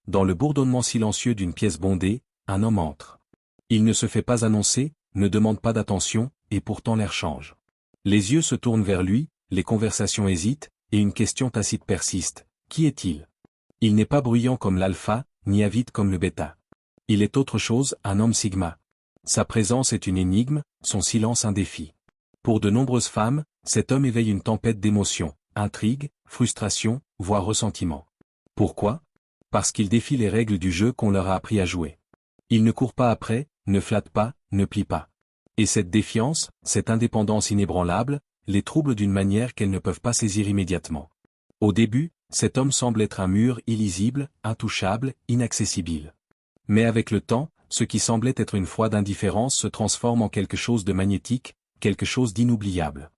dans le bourdonnement silencieux d'une pièce bondée, un homme entre. Il ne se fait pas annoncer, ne demande pas d'attention, et pourtant l'air change. Les yeux se tournent vers lui, les conversations hésitent, et une question tacite persiste. Qui est-il? Il n'est pas bruyant comme l'alpha, ni avide comme le bêta. Il est autre chose, un homme sigma. Sa présence est une énigme, son silence un défi. Pour de nombreuses femmes, cet homme éveille une tempête d'émotions, intrigue, frustration, voire ressentiment. Pourquoi? Parce qu'il défie les règles du jeu qu'on leur a appris à jouer. Il ne court pas après, ne flatte pas, ne plie pas. Et cette défiance, cette indépendance inébranlable, les trouble d'une manière qu'elles ne peuvent pas saisir immédiatement. Au début, cet homme semble être un mur illisible, intouchable, inaccessible. Mais avec le temps, ce qui semblait être une froide indifférence se transforme en quelque chose de magnétique, quelque chose d'inoubliable.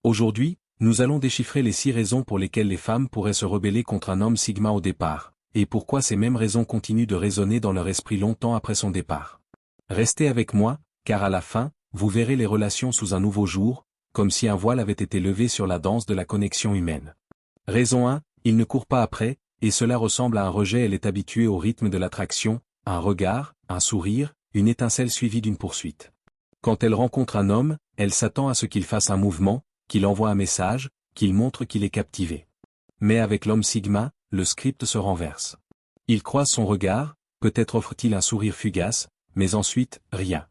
Aujourd'hui, nous allons déchiffrer les 6 raisons pour lesquelles les femmes pourraient se rebeller contre un homme sigma au départ, et pourquoi ces mêmes raisons continuent de résonner dans leur esprit longtemps après son départ. Restez avec moi, car à la fin, vous verrez les relations sous un nouveau jour, comme si un voile avait été levé sur la danse de la connexion humaine. Raison 1, il ne court pas après, et cela ressemble à un rejet. Elle est habituée au rythme de l'attraction, un regard, un sourire, une étincelle suivie d'une poursuite. Quand elle rencontre un homme, elle s'attend à ce qu'il fasse un mouvement, qu'il envoie un message, qu'il montre qu'il est captivé. Mais avec l'homme sigma, le script se renverse. Il croise son regard, peut-être offre-t-il un sourire fugace, mais ensuite, rien.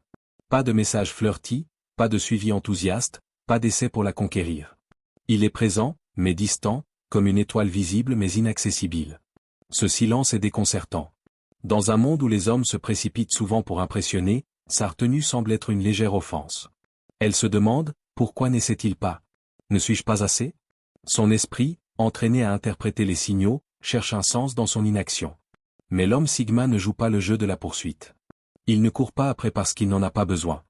Pas de message flirty, pas de suivi enthousiaste, pas d'essai pour la conquérir. Il est présent, mais distant, comme une étoile visible mais inaccessible. Ce silence est déconcertant. Dans un monde où les hommes se précipitent souvent pour impressionner, sa retenue semble être une légère offense. Elle se demande, pourquoi n'essaie-t-il pas? Ne suis-je pas assez? Son esprit, entraîné à interpréter les signaux, cherche un sens dans son inaction. Mais l'homme sigma ne joue pas le jeu de la poursuite. Il ne court pas après parce qu'il n'en a pas besoin.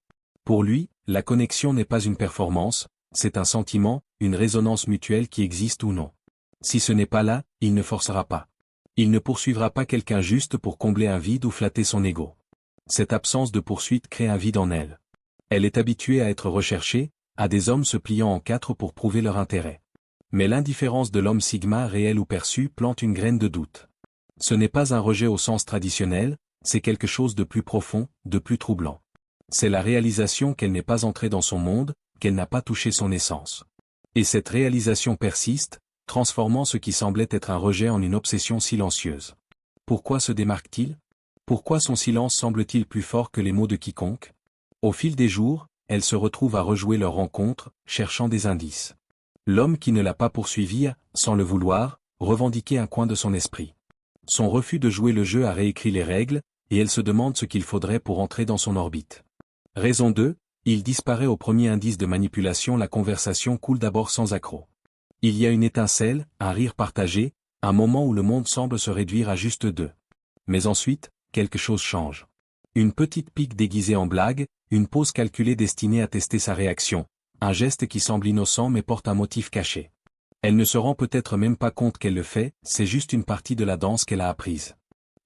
Pour lui, la connexion n'est pas une performance, c'est un sentiment, une résonance mutuelle qui existe ou non. Si ce n'est pas là, il ne forcera pas. Il ne poursuivra pas quelqu'un juste pour combler un vide ou flatter son ego. Cette absence de poursuite crée un vide en elle. Elle est habituée à être recherchée, à des hommes se pliant en 4 pour prouver leur intérêt. Mais l'indifférence de l'homme sigma réel ou perçu plante une graine de doute. Ce n'est pas un rejet au sens traditionnel, c'est quelque chose de plus profond, de plus troublant. C'est la réalisation qu'elle n'est pas entrée dans son monde, qu'elle n'a pas touché son essence. Et cette réalisation persiste, transformant ce qui semblait être un rejet en une obsession silencieuse. Pourquoi se démarque-t-il? Pourquoi son silence semble-t-il plus fort que les mots de quiconque? Au fil des jours, elle se retrouve à rejouer leur rencontre, cherchant des indices. L'homme qui ne l'a pas poursuivie a, sans le vouloir, revendiqué un coin de son esprit. Son refus de jouer le jeu a réécrit les règles, et elle se demande ce qu'il faudrait pour entrer dans son orbite. Raison 2, il disparaît au premier indice de manipulation. La conversation coule d'abord sans accroc. Il y a une étincelle, un rire partagé, un moment où le monde semble se réduire à juste 2. Mais ensuite, quelque chose change. Une petite pique déguisée en blague, une pause calculée destinée à tester sa réaction, un geste qui semble innocent mais porte un motif caché. Elle ne se rend peut-être même pas compte qu'elle le fait, c'est juste une partie de la danse qu'elle a apprise.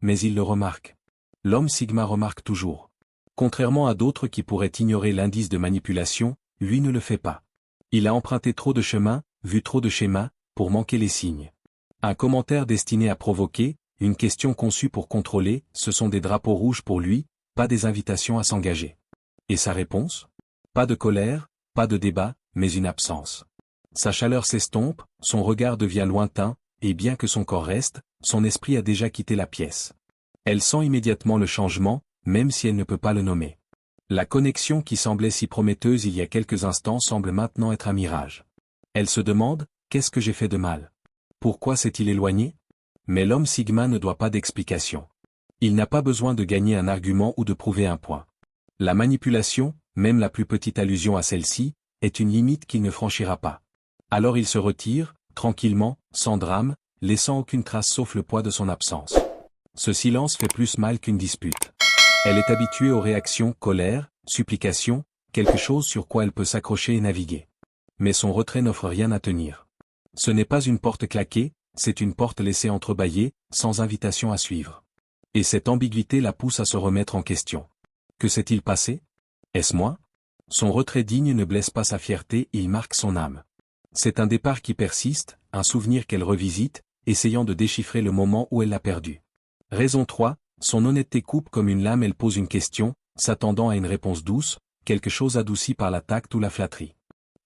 Mais il le remarque. L'homme sigma remarque toujours. Contrairement à d'autres qui pourraient ignorer l'indice de manipulation, lui ne le fait pas. Il a emprunté trop de chemins, vu trop de schémas, pour manquer les signes. Un commentaire destiné à provoquer, une question conçue pour contrôler, ce sont des drapeaux rouges pour lui, pas des invitations à s'engager. Et sa réponse? Pas de colère, pas de débat, mais une absence. Sa chaleur s'estompe, son regard devient lointain, et bien que son corps reste, son esprit a déjà quitté la pièce. Elle sent immédiatement le changement, même si elle ne peut pas le nommer. La connexion qui semblait si prometteuse il y a quelques instants semble maintenant être un mirage. Elle se demande, qu'est-ce que j'ai fait de mal? Pourquoi s'est-il éloigné? Mais l'homme sigma ne doit pas d'explication. Il n'a pas besoin de gagner un argument ou de prouver un point. La manipulation, même la plus petite allusion à celle-ci, est une limite qu'il ne franchira pas. Alors il se retire, tranquillement, sans drame, laissant aucune trace sauf le poids de son absence. Ce silence fait plus mal qu'une dispute. Elle est habituée aux réactions, colère, supplication, quelque chose sur quoi elle peut s'accrocher et naviguer. Mais son retrait n'offre rien à tenir. Ce n'est pas une porte claquée, c'est une porte laissée entrebâillée, sans invitation à suivre. Et cette ambiguïté la pousse à se remettre en question. Que s'est-il passé? Est-ce moi? Son retrait digne ne blesse pas sa fierté, il marque son âme. C'est un départ qui persiste, un souvenir qu'elle revisite, essayant de déchiffrer le moment où elle l'a perdu. Raison 3, son honnêteté coupe comme une lame, elle pose une question, s'attendant à une réponse douce, quelque chose adouci par la tact ou la flatterie.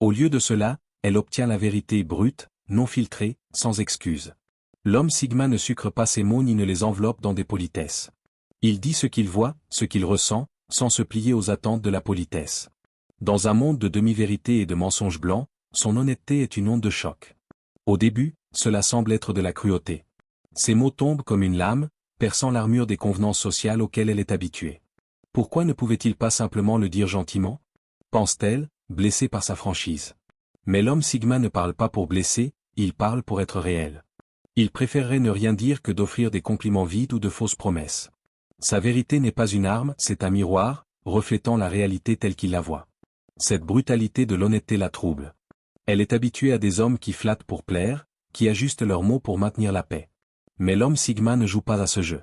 Au lieu de cela, elle obtient la vérité brute, non filtrée, sans excuse. L'homme sigma ne sucre pas ses mots ni ne les enveloppe dans des politesses. Il dit ce qu'il voit, ce qu'il ressent, sans se plier aux attentes de la politesse. Dans un monde de demi-vérité et de mensonges blancs, son honnêteté est une onde de choc. Au début, cela semble être de la cruauté. Ses mots tombent comme une lame, perçant l'armure des convenances sociales auxquelles elle est habituée. Pourquoi ne pouvait-il pas simplement le dire gentiment? Pense-t-elle, blessée par sa franchise. Mais l'homme sigma ne parle pas pour blesser, il parle pour être réel. Il préférerait ne rien dire que d'offrir des compliments vides ou de fausses promesses. Sa vérité n'est pas une arme, c'est un miroir, reflétant la réalité telle qu'il la voit. Cette brutalité de l'honnêteté la trouble. Elle est habituée à des hommes qui flattent pour plaire, qui ajustent leurs mots pour maintenir la paix. Mais l'homme sigma ne joue pas à ce jeu.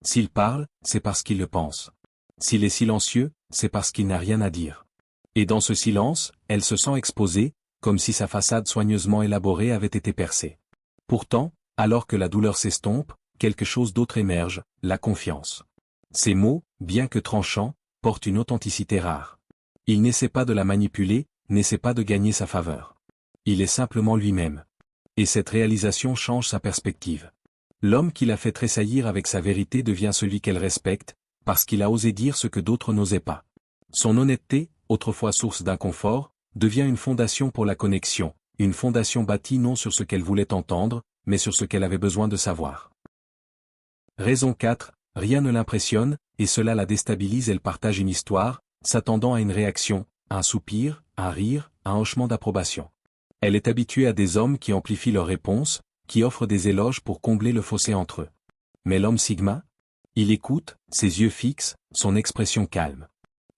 S'il parle, c'est parce qu'il le pense. S'il est silencieux, c'est parce qu'il n'a rien à dire. Et dans ce silence, elle se sent exposée, comme si sa façade soigneusement élaborée avait été percée. Pourtant, alors que la douleur s'estompe, quelque chose d'autre émerge, la confiance. Ces mots, bien que tranchants, portent une authenticité rare. Il n'essaie pas de la manipuler, n'essaie pas de gagner sa faveur. Il est simplement lui-même. Et cette réalisation change sa perspective. L'homme qui l'a fait tressaillir avec sa vérité devient celui qu'elle respecte, parce qu'il a osé dire ce que d'autres n'osaient pas. Son honnêteté, autrefois source d'inconfort, devient une fondation pour la connexion, une fondation bâtie non sur ce qu'elle voulait entendre, mais sur ce qu'elle avait besoin de savoir. Raison 4, rien ne l'impressionne, et cela la déstabilise. Elle partage une histoire, s'attendant à une réaction, un soupir, un rire, un hochement d'approbation. Elle est habituée à des hommes qui amplifient leurs réponses, qui offrent des éloges pour combler le fossé entre eux. Mais l'homme sigma? Il écoute, ses yeux fixes, son expression calme.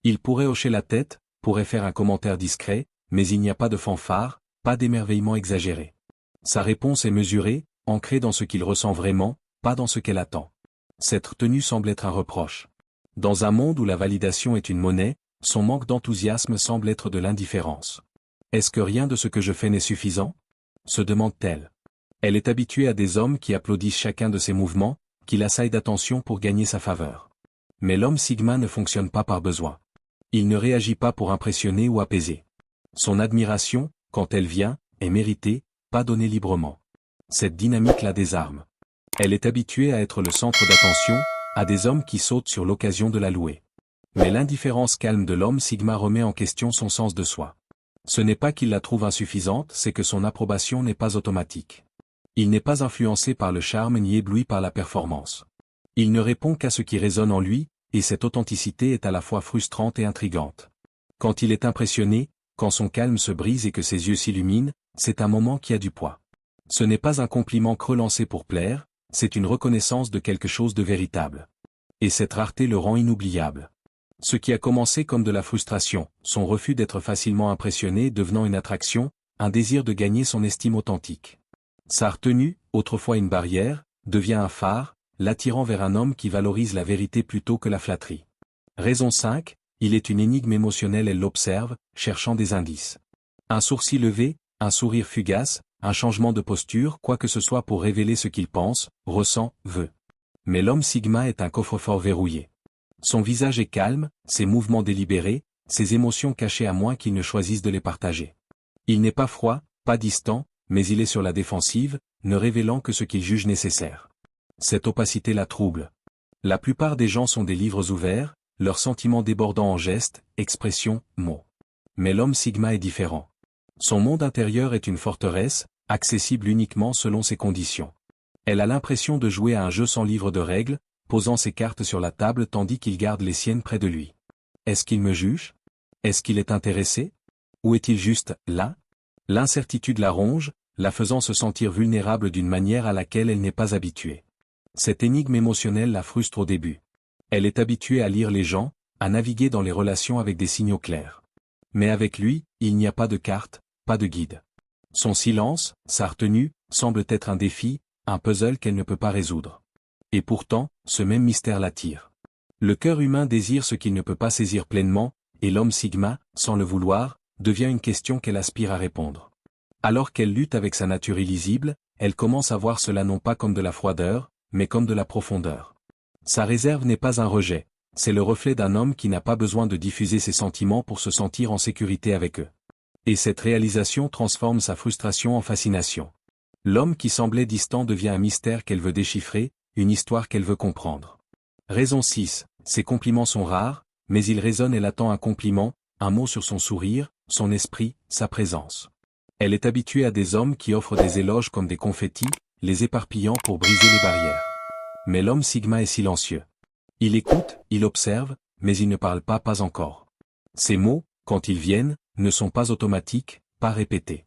Il pourrait hocher la tête, pourrait faire un commentaire discret, mais il n'y a pas de fanfare, pas d'émerveillement exagéré. Sa réponse est mesurée, ancrée dans ce qu'il ressent vraiment, pas dans ce qu'elle attend. Cette tenue semble être un reproche. Dans un monde où la validation est une monnaie, son manque d'enthousiasme semble être de l'indifférence. Est-ce que rien de ce que je fais n'est suffisant? Se demande-t-elle. Elle est habituée à des hommes qui applaudissent chacun de ses mouvements, qui l'assaillent d'attention pour gagner sa faveur. Mais l'homme sigma ne fonctionne pas par besoin. Il ne réagit pas pour impressionner ou apaiser. Son admiration, quand elle vient, est méritée, pas donnée librement. Cette dynamique la désarme. Elle est habituée à être le centre d'attention, à des hommes qui sautent sur l'occasion de la louer. Mais l'indifférence calme de l'homme sigma remet en question son sens de soi. Ce n'est pas qu'il la trouve insuffisante, c'est que son approbation n'est pas automatique. Il n'est pas influencé par le charme ni ébloui par la performance. Il ne répond qu'à ce qui résonne en lui, et cette authenticité est à la fois frustrante et intrigante. Quand il est impressionné, quand son calme se brise et que ses yeux s'illuminent, c'est un moment qui a du poids. Ce n'est pas un compliment creux lancé pour plaire, c'est une reconnaissance de quelque chose de véritable. Et cette rareté le rend inoubliable. Ce qui a commencé comme de la frustration, son refus d'être facilement impressionné devenant une attraction, un désir de gagner son estime authentique. Sa retenue, autrefois une barrière, devient un phare, l'attirant vers un homme qui valorise la vérité plutôt que la flatterie. Raison 5, il est une énigme émotionnelle, elle l'observe, cherchant des indices. Un sourcil levé, un sourire fugace, un changement de posture, quoi que ce soit pour révéler ce qu'il pense, ressent, veut. Mais l'homme sigma est un coffre-fort verrouillé. Son visage est calme, ses mouvements délibérés, ses émotions cachées à moins qu'il ne choisisse de les partager. Il n'est pas froid, pas distant, mais il est sur la défensive, ne révélant que ce qu'il juge nécessaire. Cette opacité la trouble. La plupart des gens sont des livres ouverts, leurs sentiments débordant en gestes, expressions, mots. Mais l'homme sigma est différent. Son monde intérieur est une forteresse, accessible uniquement selon ses conditions. Elle a l'impression de jouer à un jeu sans livre de règles, posant ses cartes sur la table tandis qu'il garde les siennes près de lui. Est-ce qu'il me juge? Est-ce qu'il est intéressé? Ou est-il juste là? L'incertitude la ronge, la faisant se sentir vulnérable d'une manière à laquelle elle n'est pas habituée. Cette énigme émotionnelle la frustre au début. Elle est habituée à lire les gens, à naviguer dans les relations avec des signaux clairs. Mais avec lui, il n'y a pas de carte, pas de guide. Son silence, sa retenue, semblent être un défi, un puzzle qu'elle ne peut pas résoudre. Et pourtant, ce même mystère l'attire. Le cœur humain désire ce qu'il ne peut pas saisir pleinement, et l'homme sigma, sans le vouloir, devient une question qu'elle aspire à répondre. Alors qu'elle lutte avec sa nature illisible, elle commence à voir cela non pas comme de la froideur, mais comme de la profondeur. Sa réserve n'est pas un rejet, c'est le reflet d'un homme qui n'a pas besoin de diffuser ses sentiments pour se sentir en sécurité avec eux. Et cette réalisation transforme sa frustration en fascination. L'homme qui semblait distant devient un mystère qu'elle veut déchiffrer, une histoire qu'elle veut comprendre. Raison 6. Ses compliments sont rares, mais il résonne. Elle attend un compliment, un mot sur son sourire, son esprit, sa présence. Elle est habituée à des hommes qui offrent des éloges comme des confettis, les éparpillant pour briser les barrières. Mais l'homme Sigma est silencieux. Il écoute, il observe, mais il ne parle pas encore. Ses mots, quand ils viennent, ne sont pas automatiques, pas répétés.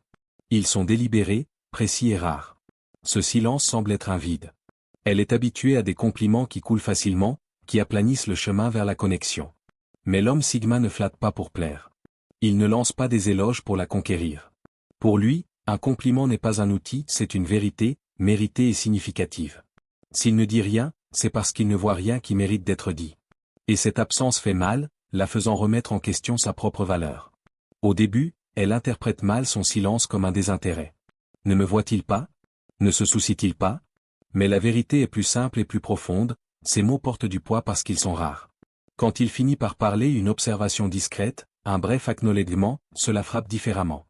Ils sont délibérés, précis et rares. Ce silence semble être un vide. Elle est habituée à des compliments qui coulent facilement, qui aplanissent le chemin vers la connexion. Mais l'homme Sigma ne flatte pas pour plaire. Il ne lance pas des éloges pour la conquérir. Pour lui, un compliment n'est pas un outil, c'est une vérité, méritée et significative. S'il ne dit rien, c'est parce qu'il ne voit rien qui mérite d'être dit. Et cette absence fait mal, la faisant remettre en question sa propre valeur. Au début, elle interprète mal son silence comme un désintérêt. Ne me voit-il pas? Ne se soucie-t-il pas? Mais la vérité est plus simple et plus profonde, ces mots portent du poids parce qu'ils sont rares. Quand il finit par parler, une observation discrète, un bref acknowledgement, cela frappe différemment.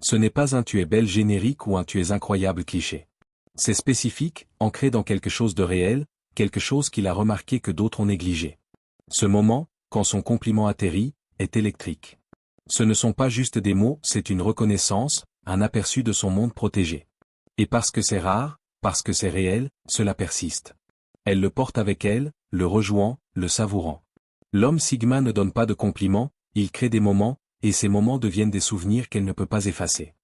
Ce n'est pas un tu es belle générique ou un tu es incroyable cliché. C'est spécifique, ancré dans quelque chose de réel, quelque chose qu'il a remarqué que d'autres ont négligé. Ce moment, quand son compliment atterrit, est électrique. Ce ne sont pas juste des mots, c'est une reconnaissance, un aperçu de son monde protégé. Et parce que c'est rare, parce que c'est réel, cela persiste. Elle le porte avec elle, le rejouant, le savourant. L'homme Sigma ne donne pas de compliments, il crée des moments, et ces moments deviennent des souvenirs qu'elle ne peut pas effacer.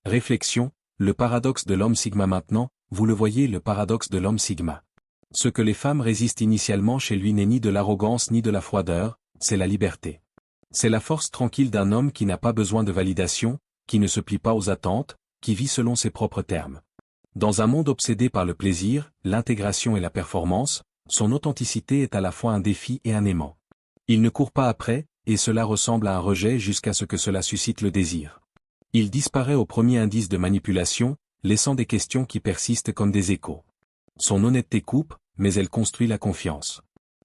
Réflexion, le paradoxe de l'homme Sigma maintenant, vous le voyez, le paradoxe de l'homme Sigma. Ce que les femmes résistent initialement chez lui n'est ni de l'arrogance ni de la froideur, c'est la liberté. C'est la force tranquille d'un homme qui n'a pas besoin de validation, qui ne se plie pas aux attentes, qui vit selon ses propres termes. Dans un monde obsédé par le plaisir, l'intégration et la performance, son authenticité est à la fois un défi et un aimant. Il ne court pas après, et cela ressemble à un rejet jusqu'à ce que cela suscite le désir. Il disparaît au premier indice de manipulation, laissant des questions qui persistent comme des échos. Son honnêteté coupe, mais elle construit la confiance.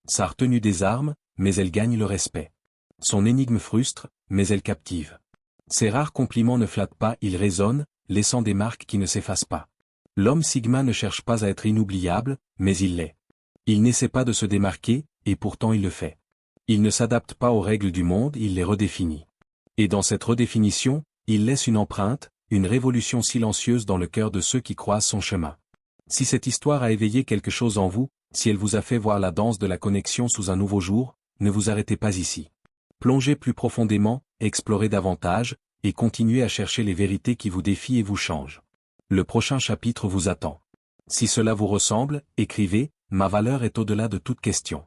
Sa retenue désarme, mais elle gagne le respect. Son énigme frustre, mais elle captive. Ses rares compliments ne flattent pas, ils résonnent, laissant des marques qui ne s'effacent pas. L'homme Sigma ne cherche pas à être inoubliable, mais il l'est. Il n'essaie pas de se démarquer, et pourtant il le fait. Il ne s'adapte pas aux règles du monde, il les redéfinit. Et dans cette redéfinition, il laisse une empreinte, une révolution silencieuse dans le cœur de ceux qui croisent son chemin. Si cette histoire a éveillé quelque chose en vous, si elle vous a fait voir la danse de la connexion sous un nouveau jour, ne vous arrêtez pas ici. Plongez plus profondément, explorez davantage, et continuez à chercher les vérités qui vous défient et vous changent. Le prochain chapitre vous attend. Si cela vous ressemble, écrivez, ma valeur est au-delà de toute question.